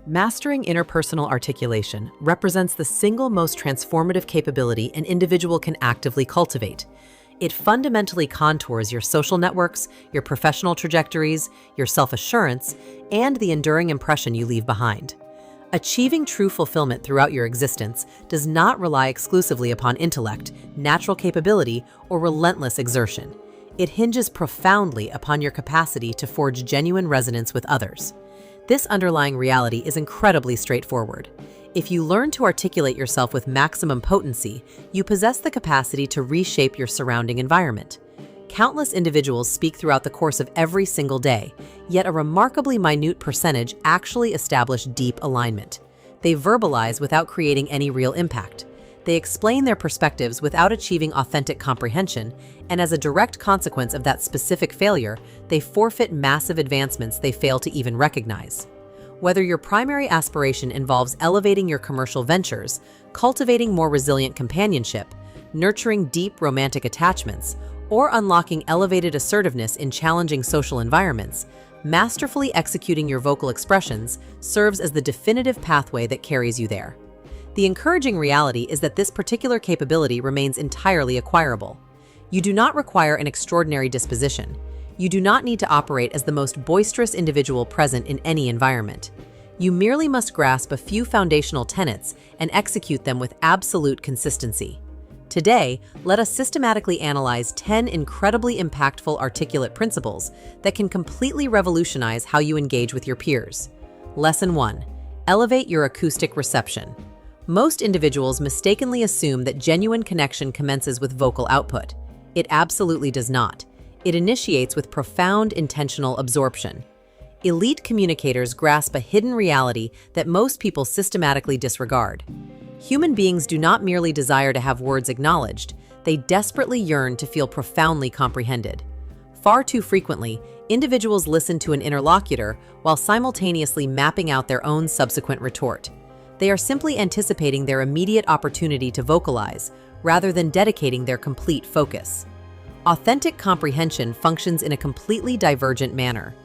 Mastering interpersonal articulation represents the single most transformative capability an individual can actively cultivate. It fundamentally contours your social networks, your professional trajectories, your self-assurance, and the enduring impression you leave behind. Achieving true fulfillment throughout your existence does not rely exclusively upon intellect, natural capability, or relentless exertion. It hinges profoundly upon your capacity to forge genuine resonance with others. This underlying reality is incredibly straightforward. If you learn to articulate yourself with maximum potency, you possess the capacity to reshape your surrounding environment. Countless individuals speak throughout the course of every single day, yet a remarkably minute percentage actually establish deep alignment. They verbalize without creating any real impact. They explain their perspectives without achieving authentic comprehension, and as a direct consequence of that specific failure, they forfeit massive advancements they fail to even recognize. Whether your primary aspiration involves elevating your commercial ventures, cultivating more resilient companionship, nurturing deep romantic attachments, or unlocking elevated assertiveness in challenging social environments, masterfully executing your vocal expressions serves as the definitive pathway that carries you there. The encouraging reality is that this particular capability remains entirely acquirable. You do not require an extraordinary disposition. You do not need to operate as the most boisterous individual present in any environment. You merely must grasp a few foundational tenets and execute them with absolute consistency. Today, let us systematically analyze 10 incredibly impactful articulate principles that can completely revolutionize how you engage with your peers. Lesson 1. Elevate your acoustic reception. Most individuals mistakenly assume that genuine connection commences with vocal output. It absolutely does not. It initiates with profound intentional absorption. Elite communicators grasp a hidden reality that most people systematically disregard. Human beings do not merely desire to have words acknowledged, they desperately yearn to feel profoundly comprehended. Far too frequently, individuals listen to an interlocutor while simultaneously mapping out their own subsequent retort. They are simply anticipating their immediate opportunity to vocalize, rather than dedicating their complete focus. Authentic comprehension functions in a completely divergent manner.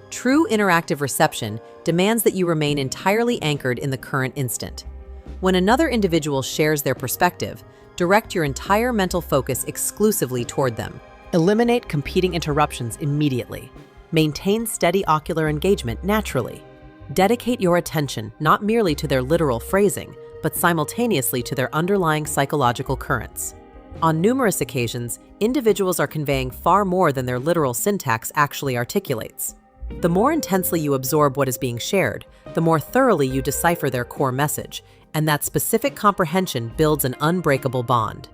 True interactive reception demands that you remain entirely anchored in the current instant. When another individual shares their perspective, direct your entire mental focus exclusively toward them. Eliminate competing interruptions immediately. Maintain steady ocular engagement naturally. Dedicate your attention not merely to their literal phrasing, but simultaneously to their underlying psychological currents. On numerous occasions, individuals are conveying far more than their literal syntax actually articulates. The more intensely you absorb what is being shared, the more thoroughly you decipher their core message, and that specific comprehension builds an unbreakable bond.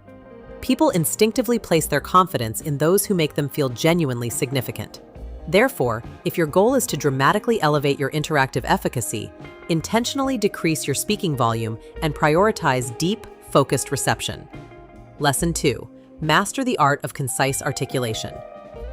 People instinctively place their confidence in those who make them feel genuinely significant. Therefore, if your goal is to dramatically elevate your interactive efficacy, intentionally decrease your speaking volume and prioritize deep, focused reception. Lesson 2. Master the art of concise articulation.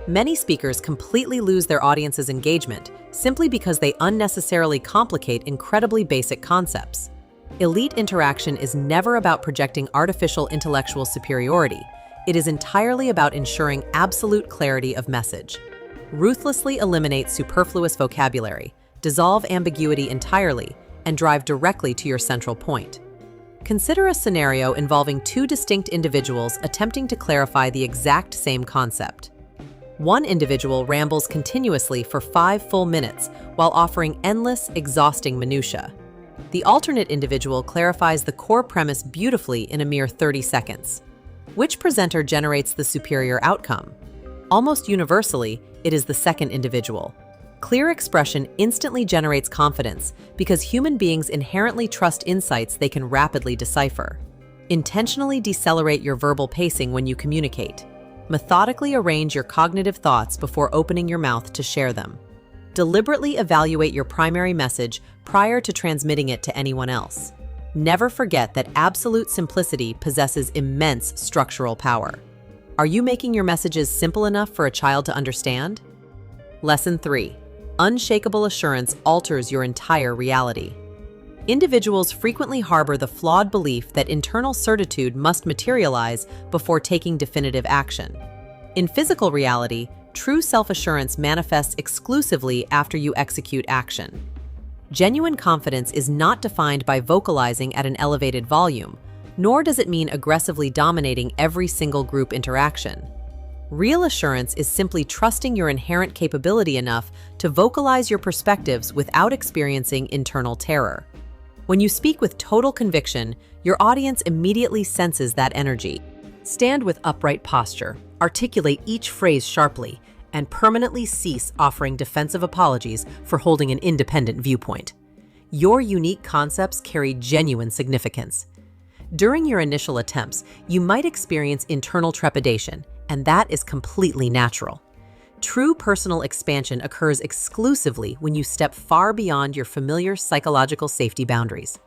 Many speakers completely lose their audience's engagement simply because they unnecessarily complicate incredibly basic concepts. Elite interaction is never about projecting artificial intellectual superiority. It is entirely about ensuring absolute clarity of message. Ruthlessly eliminate superfluous vocabulary, dissolve ambiguity entirely, and drive directly to your central point. Consider a scenario involving two distinct individuals attempting to clarify the exact same concept. One individual rambles continuously for 5 full minutes while offering endless, exhausting minutiae. The alternate individual clarifies the core premise beautifully in a mere 30 seconds. Which presenter generates the superior outcome? Almost universally, it is the second individual. Clear expression instantly generates confidence because human beings inherently trust insights they can rapidly decipher. Intentionally decelerate your verbal pacing when you communicate. Methodically arrange your cognitive thoughts before opening your mouth to share them. Deliberately evaluate your primary message prior to transmitting it to anyone else. Never forget that absolute simplicity possesses immense structural power. Are you making your messages simple enough for a child to understand? Lesson 3. Unshakable assurance alters your entire reality. Individuals frequently harbor the flawed belief that internal certitude must materialize before taking definitive action. In physical reality, true self-assurance manifests exclusively after you execute action. Genuine confidence is not defined by vocalizing at an elevated volume, nor does it mean aggressively dominating every single group interaction. Real assurance is simply trusting your inherent capability enough to vocalize your perspectives without experiencing internal terror. When you speak with total conviction, your audience immediately senses that energy. Stand with upright posture, articulate each phrase sharply, and permanently cease offering defensive apologies for holding an independent viewpoint. Your unique concepts carry genuine significance. During your initial attempts, you might experience internal trepidation, and that is completely natural. True personal expansion occurs exclusively when you step far beyond your familiar psychological safety boundaries.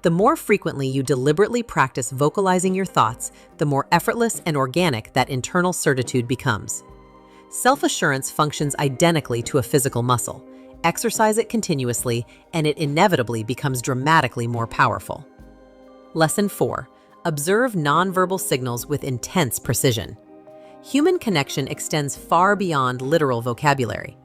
The more frequently you deliberately practice vocalizing your thoughts, the more effortless and organic that internal certitude becomes. Self-assurance functions identically to a physical muscle. Exercise it continuously, and it inevitably becomes dramatically more powerful. Lesson 4. Observe nonverbal signals with intense precision. Human connection extends far beyond literal vocabulary.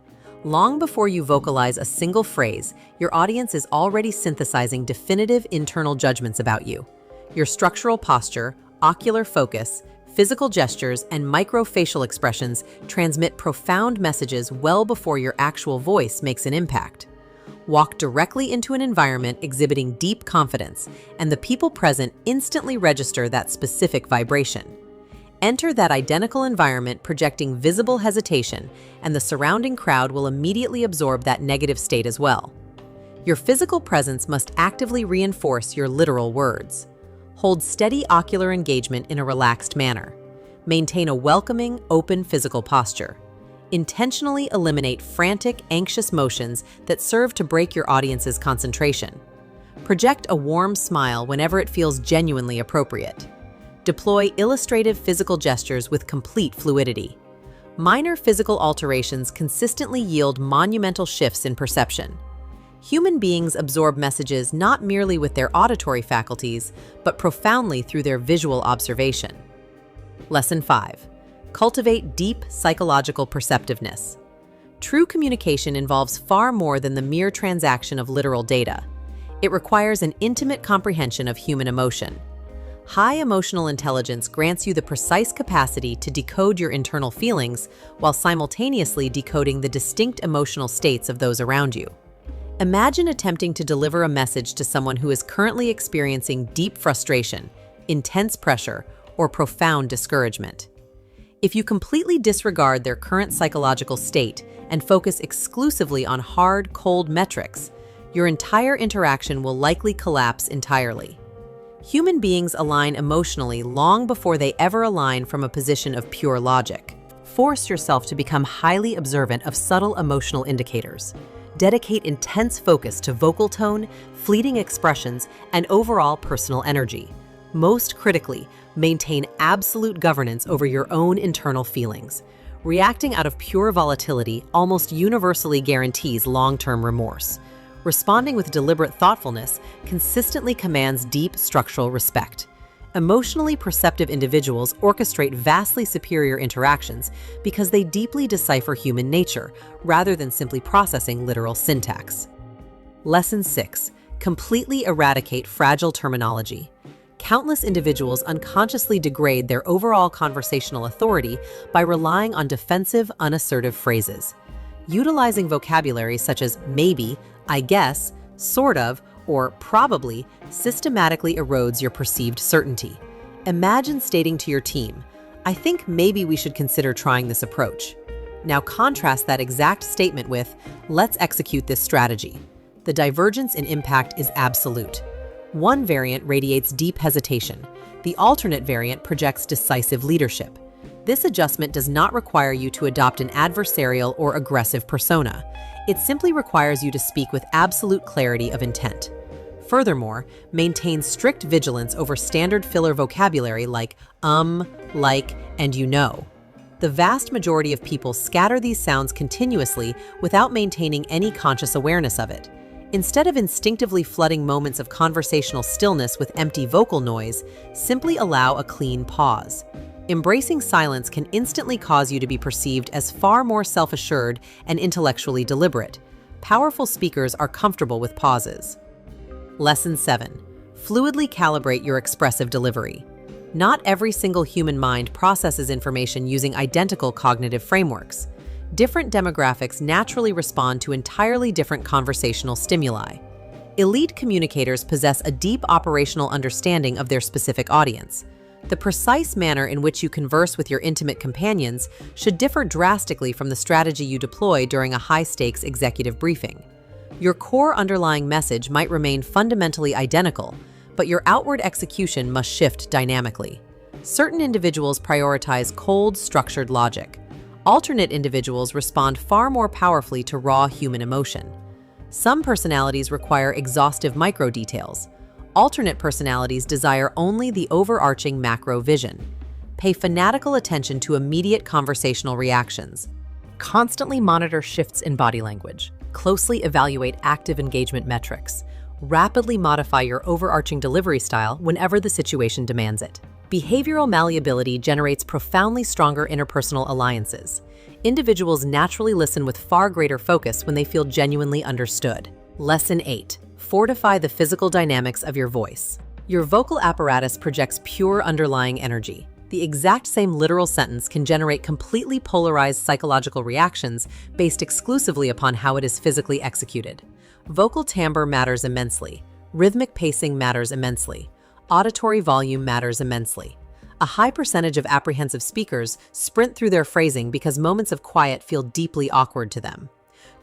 Long before you vocalize a single phrase, your audience is already synthesizing definitive internal judgments about you. Your structural posture, ocular focus, physical gestures, and microfacial expressions transmit profound messages well before your actual voice makes an impact. Walk directly into an environment exhibiting deep confidence, and the people present instantly register that specific vibration. Enter that identical environment projecting visible hesitation, and the surrounding crowd will immediately absorb that negative state as well. Your physical presence must actively reinforce your literal words. Hold steady ocular engagement in a relaxed manner. Maintain a welcoming, open physical posture. Intentionally eliminate frantic, anxious motions that serve to break your audience's concentration. Project a warm smile whenever it feels genuinely appropriate. Deploy illustrative physical gestures with complete fluidity. Minor physical alterations consistently yield monumental shifts in perception. Human beings absorb messages not merely with their auditory faculties, but profoundly through their visual observation. Lesson 5. Cultivate deep psychological perceptiveness. True communication involves far more than the mere transaction of literal data. It requires an intimate comprehension of human emotion. High emotional intelligence grants you the precise capacity to decode your internal feelings while simultaneously decoding the distinct emotional states of those around you. Imagine attempting to deliver a message to someone who is currently experiencing deep frustration, intense pressure, or profound discouragement. If you completely disregard their current psychological state and focus exclusively on hard, cold metrics, your entire interaction will likely collapse entirely. Human beings align emotionally long before they ever align from a position of pure logic. Force yourself to become highly observant of subtle emotional indicators. Dedicate intense focus to vocal tone, fleeting expressions, and overall personal energy. Most critically, maintain absolute governance over your own internal feelings. Reacting out of pure volatility almost universally guarantees long-term remorse. Responding with deliberate thoughtfulness consistently commands deep structural respect. Emotionally perceptive individuals orchestrate vastly superior interactions because they deeply decipher human nature rather than simply processing literal syntax. Lesson 6. Completely eradicate fragile terminology. Countless individuals unconsciously degrade their overall conversational authority by relying on defensive, unassertive phrases. Utilizing vocabulary such as maybe, I guess, sort of, or probably systematically erodes your perceived certainty. Imagine stating to your team, I think maybe we should consider trying this approach. Now contrast that exact statement with, let's execute this strategy. The divergence in impact is absolute. One variant radiates deep hesitation. The alternate variant projects decisive leadership. This adjustment does not require you to adopt an adversarial or aggressive persona. It simply requires you to speak with absolute clarity of intent. Furthermore, maintain strict vigilance over standard filler vocabulary like like, and you know. The vast majority of people scatter these sounds continuously without maintaining any conscious awareness of it. Instead of instinctively flooding moments of conversational stillness with empty vocal noise, simply allow a clean pause. Embracing silence can instantly cause you to be perceived as far more self-assured and intellectually deliberate. Powerful speakers are comfortable with pauses. Lesson 7. Fluidly calibrate your expressive delivery. Not every single human mind processes information using identical cognitive frameworks. Different demographics naturally respond to entirely different conversational stimuli. Elite communicators possess a deep operational understanding of their specific audience. The precise manner in which you converse with your intimate companions should differ drastically from the strategy you deploy during a high-stakes executive briefing. Your core underlying message might remain fundamentally identical, but your outward execution must shift dynamically. Certain individuals prioritize cold, structured logic. Alternate individuals respond far more powerfully to raw human emotion. Some personalities require exhaustive micro details. Alternate personalities desire only the overarching macro vision. Pay fanatical attention to immediate conversational reactions. Constantly monitor shifts in body language. Closely evaluate active engagement metrics. Rapidly modify your overarching delivery style whenever the situation demands it. Behavioral malleability generates profoundly stronger interpersonal alliances. Individuals naturally listen with far greater focus when they feel genuinely understood. Lesson 8. Fortify the physical dynamics of your voice. Your vocal apparatus projects pure underlying energy. The exact same literal sentence can generate completely polarized psychological reactions based exclusively upon how it is physically executed. Vocal timbre matters immensely. Rhythmic pacing matters immensely. Auditory volume matters immensely. A high percentage of apprehensive speakers sprint through their phrasing because moments of quiet feel deeply awkward to them.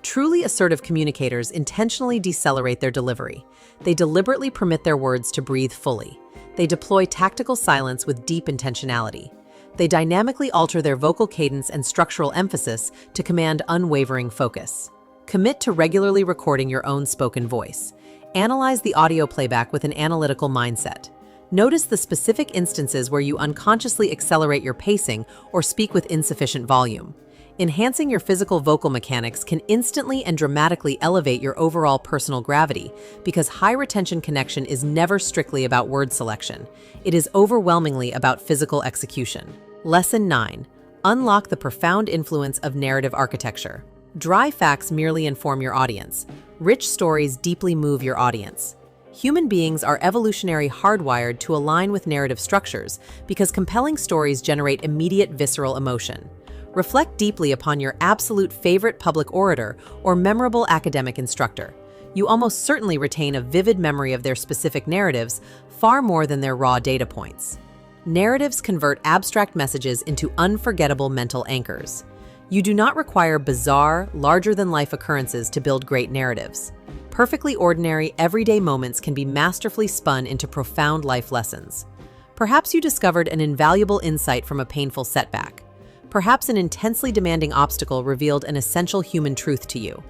Truly assertive communicators intentionally decelerate their delivery. They deliberately permit their words to breathe fully. They deploy tactical silence with deep intentionality. They dynamically alter their vocal cadence and structural emphasis to command unwavering focus. Commit to regularly recording your own spoken voice. Analyze the audio playback with an analytical mindset. Notice the specific instances where you unconsciously accelerate your pacing or speak with insufficient volume. Enhancing your physical vocal mechanics can instantly and dramatically elevate your overall personal gravity because high-retention connection is never strictly about word selection. It is overwhelmingly about physical execution. Lesson 9. Unlock the profound influence of narrative architecture. Dry facts merely inform your audience. Rich stories deeply move your audience. Human beings are evolutionarily hardwired to align with narrative structures because compelling stories generate immediate visceral emotion. Reflect deeply upon your absolute favorite public orator or memorable academic instructor. You almost certainly retain a vivid memory of their specific narratives far more than their raw data points. Narratives convert abstract messages into unforgettable mental anchors. You do not require bizarre, larger-than-life occurrences to build great narratives. Perfectly ordinary, everyday moments can be masterfully spun into profound life lessons. Perhaps you discovered an invaluable insight from a painful setback. Perhaps an intensely demanding obstacle revealed an essential human truth to you.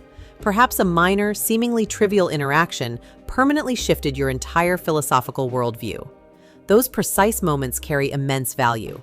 Perhaps a minor, seemingly trivial interaction permanently shifted your entire philosophical worldview. Those precise moments carry immense value.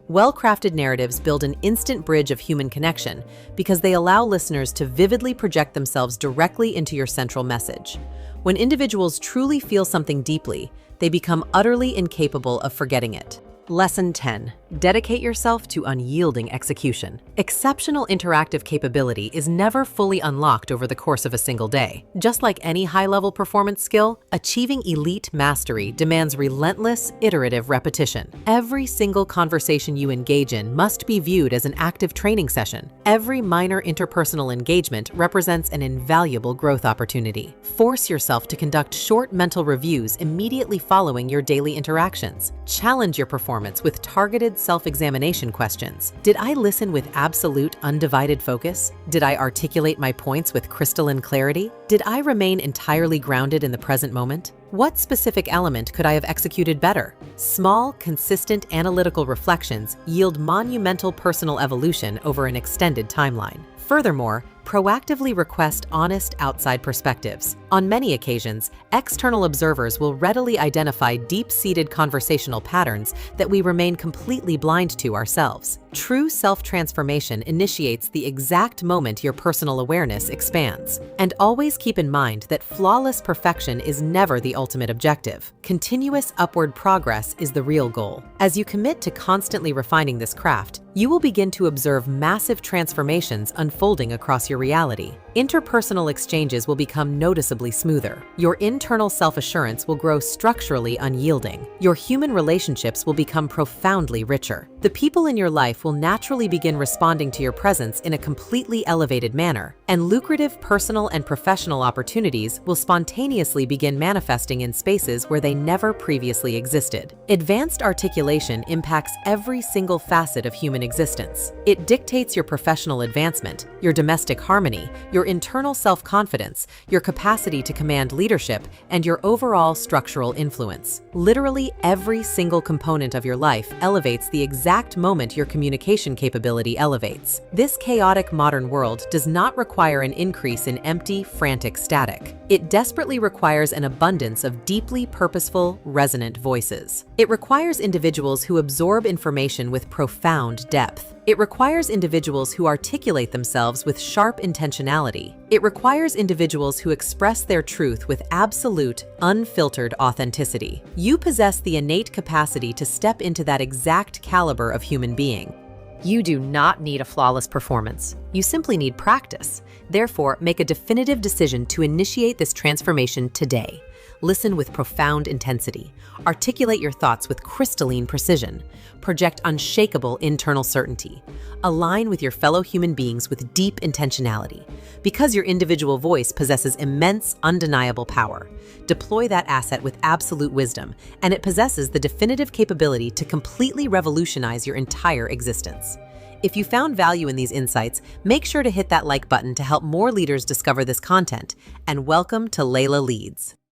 Well-crafted narratives build an instant bridge of human connection because they allow listeners to vividly project themselves directly into your central message. When individuals truly feel something deeply, they become utterly incapable of forgetting it. Lesson 10. Dedicate yourself to unyielding execution. Exceptional interactive capability is never fully unlocked over the course of a single day. Just like any high-level performance skill, achieving elite mastery demands relentless, iterative repetition. Every single conversation you engage in must be viewed as an active training session. Every minor interpersonal engagement represents an invaluable growth opportunity. Force yourself to conduct short mental reviews immediately following your daily interactions. Challenge your performance with targeted self-examination questions. Did I listen with absolute, undivided focus? Did I articulate my points with crystalline clarity? Did I remain entirely grounded in the present moment? What specific element could I have executed better? Small, consistent analytical reflections yield monumental personal evolution over an extended timeline. Furthermore, proactively request honest outside perspectives. On many occasions, external observers will readily identify deep-seated conversational patterns that we remain completely blind to ourselves. True self-transformation initiates the exact moment your personal awareness expands. And always keep in mind that flawless perfection is never the ultimate objective. Continuous upward progress is the real goal. As you commit to constantly refining this craft, you will begin to observe massive transformations unfolding across your reality. Interpersonal exchanges will become noticeably smoother. Your internal self-assurance will grow structurally unyielding. Your human relationships will become profoundly richer. The people in your life will naturally begin responding to your presence in a completely elevated manner, and lucrative personal and professional opportunities will spontaneously begin manifesting in spaces where they never previously existed. Advanced articulation impacts every single facet of human existence. It dictates your professional advancement, your domestic harmony, your internal self-confidence, your capacity to command leadership, and your overall structural influence. Literally every single component of your life elevates the exact moment your communication capability elevates. This chaotic modern world does not require an increase in empty, frantic static. It desperately requires an abundance of deeply purposeful, resonant voices. It requires individuals who absorb information with profound depth. It requires individuals who articulate themselves with sharp intentionality. It requires individuals who express their truth with absolute, unfiltered authenticity. You possess the innate capacity to step into that exact caliber of human being. You do not need a flawless performance. You simply need practice. Therefore, make a definitive decision to initiate this transformation today. Listen with profound intensity. Articulate your thoughts with crystalline precision. Project unshakable internal certainty. Align with your fellow human beings with deep intentionality. Because your individual voice possesses immense, undeniable power, deploy that asset with absolute wisdom, and it possesses the definitive capability to completely revolutionize your entire existence. If you found value in these insights, make sure to hit that like button to help more leaders discover this content. And welcome to Leila Leads.